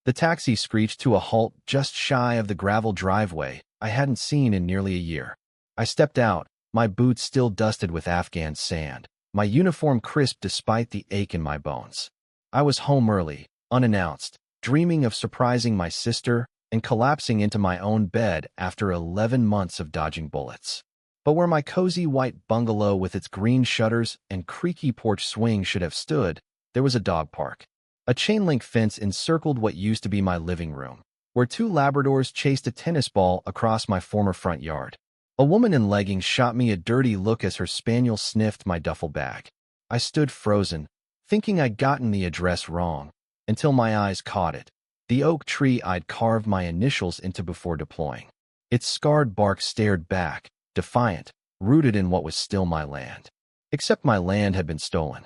The taxi screeched to a halt just shy of the gravel driveway I hadn't seen in nearly a year. I stepped out, my boots still dusted with Afghan sand, my uniform crisp despite the ache in my bones. I was home early, unannounced, dreaming of surprising my sister and collapsing into my own bed after 11 months of dodging bullets. But where my cozy white bungalow with its green shutters and creaky porch swing should have stood, there was a dog park. A chain-link fence encircled what used to be my living room, where two Labradors chased a tennis ball across my former front yard. A woman in leggings shot me a dirty look as her spaniel sniffed my duffel bag. I stood frozen, thinking I'd gotten the address wrong, until my eyes caught it. The oak tree I'd carved my initials into before deploying. Its scarred bark stared back, defiant, rooted in what was still my land. Except my land had been stolen.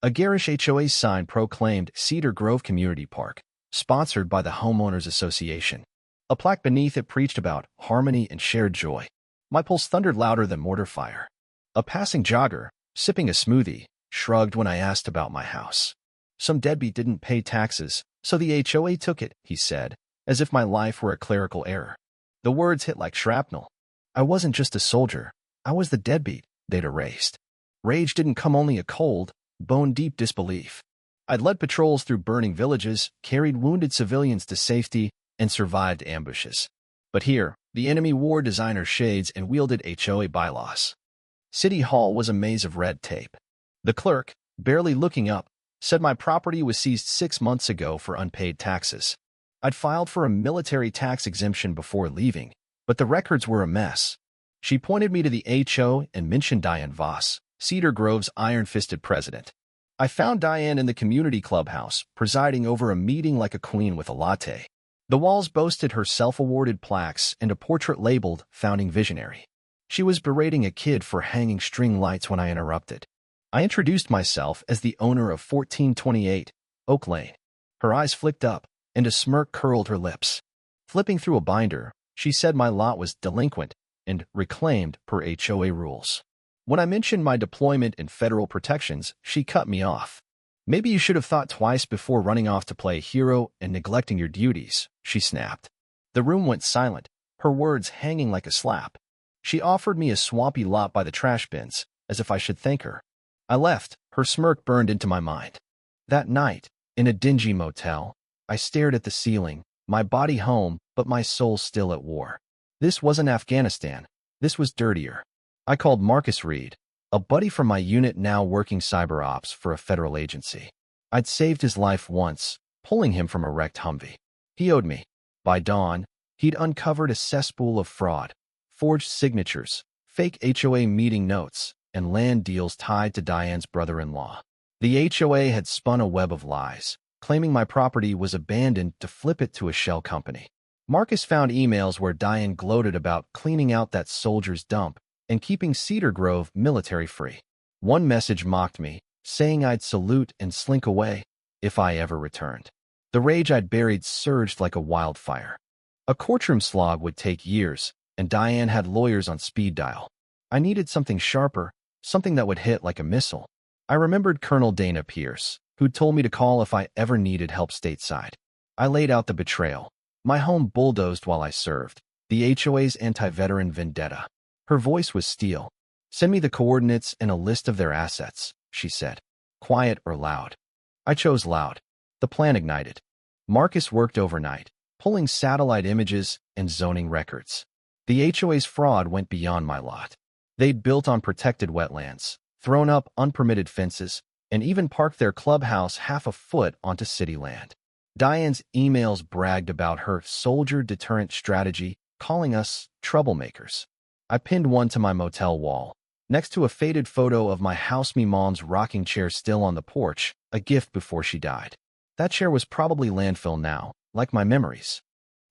A garish HOA sign proclaimed Cedar Grove Community Park, sponsored by the Homeowners Association. A plaque beneath it preached about harmony and shared joy. My pulse thundered louder than mortar fire. A passing jogger, sipping a smoothie, shrugged when I asked about my house. Some deadbeat didn't pay taxes, so the HOA took it, he said, as if my life were a clerical error. The words hit like shrapnel. I wasn't just a soldier, I was the deadbeat they'd erased. Rage didn't come only a cold, bone-deep disbelief. I'd led patrols through burning villages, carried wounded civilians to safety, and survived ambushes. But here, the enemy wore designer shades and wielded HOA bylaws. City Hall was a maze of red tape. The clerk, barely looking up, said my property was seized 6 months ago for unpaid taxes. I'd filed for a military tax exemption before leaving, but the records were a mess. She pointed me to the HO and mentioned Diane Voss, Cedar Grove's iron-fisted president. I found Diane in the community clubhouse, presiding over a meeting like a queen with a latte. The walls boasted her self-awarded plaques and a portrait labeled Founding Visionary. She was berating a kid for hanging string lights when I interrupted. I introduced myself as the owner of 1428 Oak Lane. Her eyes flicked up, and a smirk curled her lips. Flipping through a binder, she said my lot was delinquent and reclaimed per HOA rules. When I mentioned my deployment and federal protections, she cut me off. Maybe you should have thought twice before running off to play hero and neglecting your duties, she snapped. The room went silent, her words hanging like a slap. She offered me a swampy lot by the trash bins, as if I should thank her. I left, her smirk burned into my mind. That night, in a dingy motel, I stared at the ceiling, my body home, but my soul still at war. This wasn't Afghanistan. This was dirtier. I called Marcus Reed, a buddy from my unit now working cyber ops for a federal agency. I'd saved his life once, pulling him from a wrecked Humvee. He owed me. By dawn, he'd uncovered a cesspool of fraud, forged signatures, fake HOA meeting notes, and land deals tied to Diane's brother-in-law. The HOA had spun a web of lies, claiming my property was abandoned to flip it to a shell company. Marcus found emails where Diane gloated about cleaning out that soldier's dump and keeping Cedar Grove military-free. One message mocked me, saying I'd salute and slink away if I ever returned. The rage I'd buried surged like a wildfire. A courtroom slog would take years, and Diane had lawyers on speed dial. I needed something sharper, something that would hit like a missile. I remembered Colonel Dana Pierce, who'd told me to call if I ever needed help stateside. I laid out the betrayal. My home bulldozed while I served, the HOA's anti-veteran vendetta. Her voice was steel. Send me the coordinates and a list of their assets, she said. Quiet or loud? I chose loud. The plan ignited. Marcus worked overnight, pulling satellite images and zoning records. The HOA's fraud went beyond my lot. They'd built on protected wetlands, thrown up unpermitted fences, and even parked their clubhouse half a foot onto city land. Diane's emails bragged about her soldier deterrent strategy, calling us troublemakers. I pinned one to my motel wall, next to a faded photo of my house-me mom's rocking chair still on the porch, a gift before she died. That chair was probably landfill now, like my memories.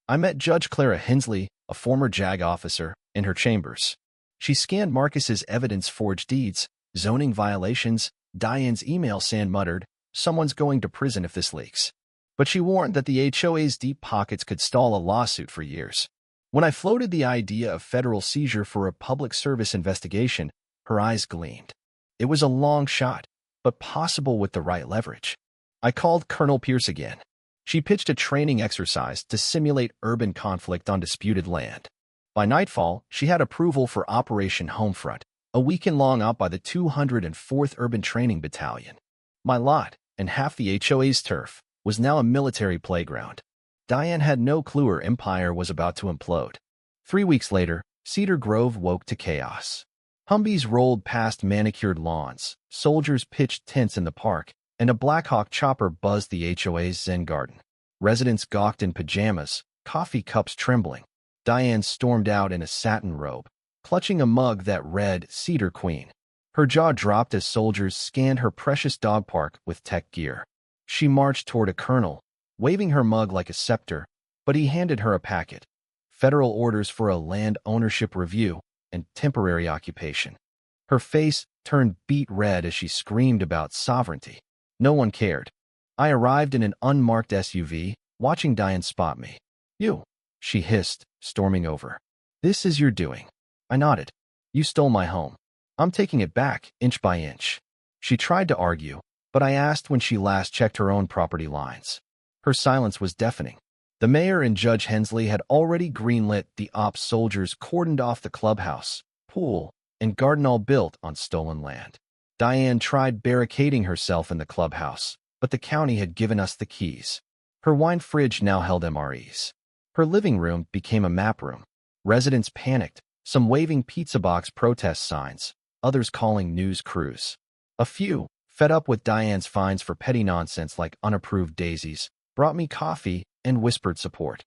I met Judge Clara Hensley, a former JAG officer, in her chambers. She scanned Marcus's evidence-forged deeds, zoning violations, Diane's email sand muttered, someone's going to prison if this leaks. But she warned that the HOA's deep pockets could stall a lawsuit for years. When I floated the idea of federal seizure for a public service investigation, her eyes gleamed. It was a long shot, but possible with the right leverage. I called Colonel Pierce again. She pitched a training exercise to simulate urban conflict on disputed land. By nightfall, she had approval for Operation Homefront, a weekend-long op by the 204th Urban Training Battalion. My lot, and half the HOA's turf, was now a military playground. Diane had no clue her empire was about to implode. 3 weeks later, Cedar Grove woke to chaos. Humvees rolled past manicured lawns, soldiers pitched tents in the park, and a Blackhawk chopper buzzed the HOA's Zen garden. Residents gawked in pajamas, coffee cups trembling. Diane stormed out in a satin robe, clutching a mug that read Cedar Queen. Her jaw dropped as soldiers scanned her precious dog park with tech gear. She marched toward a colonel, waving her mug like a scepter, but he handed her a packet. Federal orders for a land ownership review and temporary occupation. Her face turned beet red as she screamed about sovereignty. No one cared. I arrived in an unmarked SUV, watching Diane spot me. "You," she hissed, storming over. "This is your doing." I nodded. "You stole my home. I'm taking it back, inch by inch." She tried to argue, but I asked when she last checked her own property lines. Her silence was deafening. The mayor and Judge Hensley had already greenlit the ops. Soldiers cordoned off the clubhouse, pool, and garden, all built on stolen land. Diane tried barricading herself in the clubhouse, but the county had given us the keys. Her wine fridge now held MREs. Her living room became a map room. Residents panicked, some waving pizza box protest signs, others calling news crews. A few, fed up with Diane's fines for petty nonsense like unapproved daisies, brought me coffee and whispered support.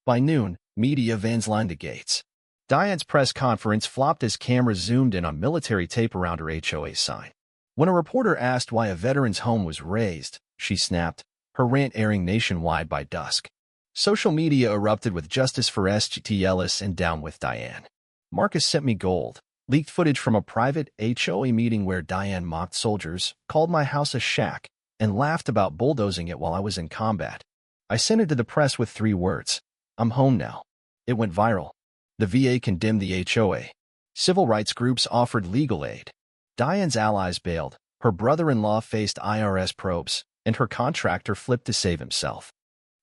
By noon, media vans lined the gates. Diane's press conference flopped as cameras zoomed in on military tape around her HOA sign. When a reporter asked why a veteran's home was razed, she snapped, her rant airing nationwide by dusk. Social media erupted with "Justice for SGT Ellis" and "Down with Diane." Marcus sent me gold, leaked footage from a private HOA meeting where Diane mocked soldiers, called my house a shack, and laughed about bulldozing it while I was in combat. I sent it to the press with 3 words: "I'm home now." It went viral. The VA condemned the HOA. Civil rights groups offered legal aid. Diane's allies bailed, her brother-in-law faced IRS probes, and her contractor flipped to save himself.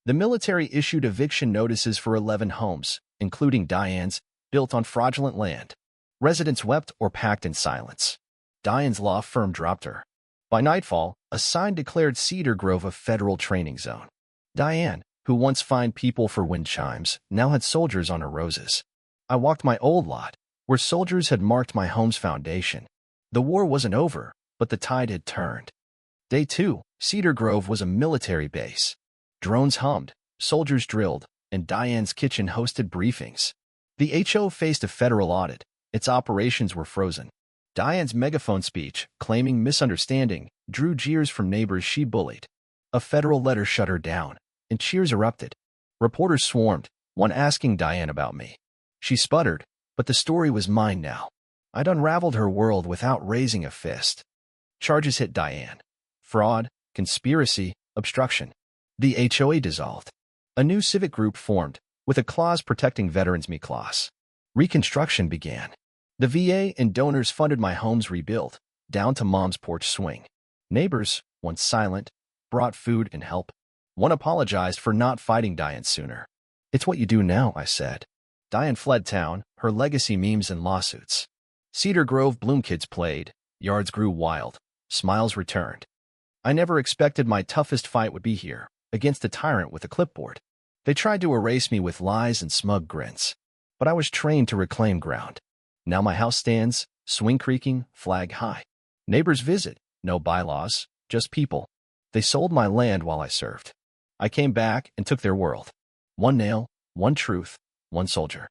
The military issued eviction notices for 11 homes, including Diane's, built on fraudulent land. Residents wept or packed in silence. Diane's law firm dropped her. By nightfall, a sign declared Cedar Grove a federal training zone. Diane, who once fined people for wind chimes, now had soldiers on her roses. I walked my old lot, where soldiers had marked my home's foundation. The war wasn't over, but the tide had turned. Day 2, Cedar Grove was a military base. Drones hummed, soldiers drilled, and Diane's kitchen hosted briefings. The HO faced a federal audit. Its operations were frozen. Diane's megaphone speech, claiming misunderstanding, drew jeers from neighbors she bullied. A federal letter shut her down, and cheers erupted. Reporters swarmed, one asking Diane about me. She sputtered, but the story was mine now. I'd unraveled her world without raising a fist. Charges hit Diane: fraud, conspiracy, obstruction. The HOA dissolved. A new civic group formed, with a clause protecting veterans. Me clause. Reconstruction began. The VA and donors funded my home's rebuild, down to mom's porch swing. Neighbors, once silent, brought food and help. One apologized for not fighting Diane sooner. "It's what you do now," I said. Diane fled town, her legacy memes and lawsuits. Cedar Grove Bloom kids played, yards grew wild, smiles returned. I never expected my toughest fight would be here, against a tyrant with a clipboard. They tried to erase me with lies and smug grins. But I was trained to reclaim ground. Now my house stands, swing creaking, flag high. Neighbors visit, no bylaws, just people. They sold my land while I served. I came back and took their world. One nail, one truth, one soldier.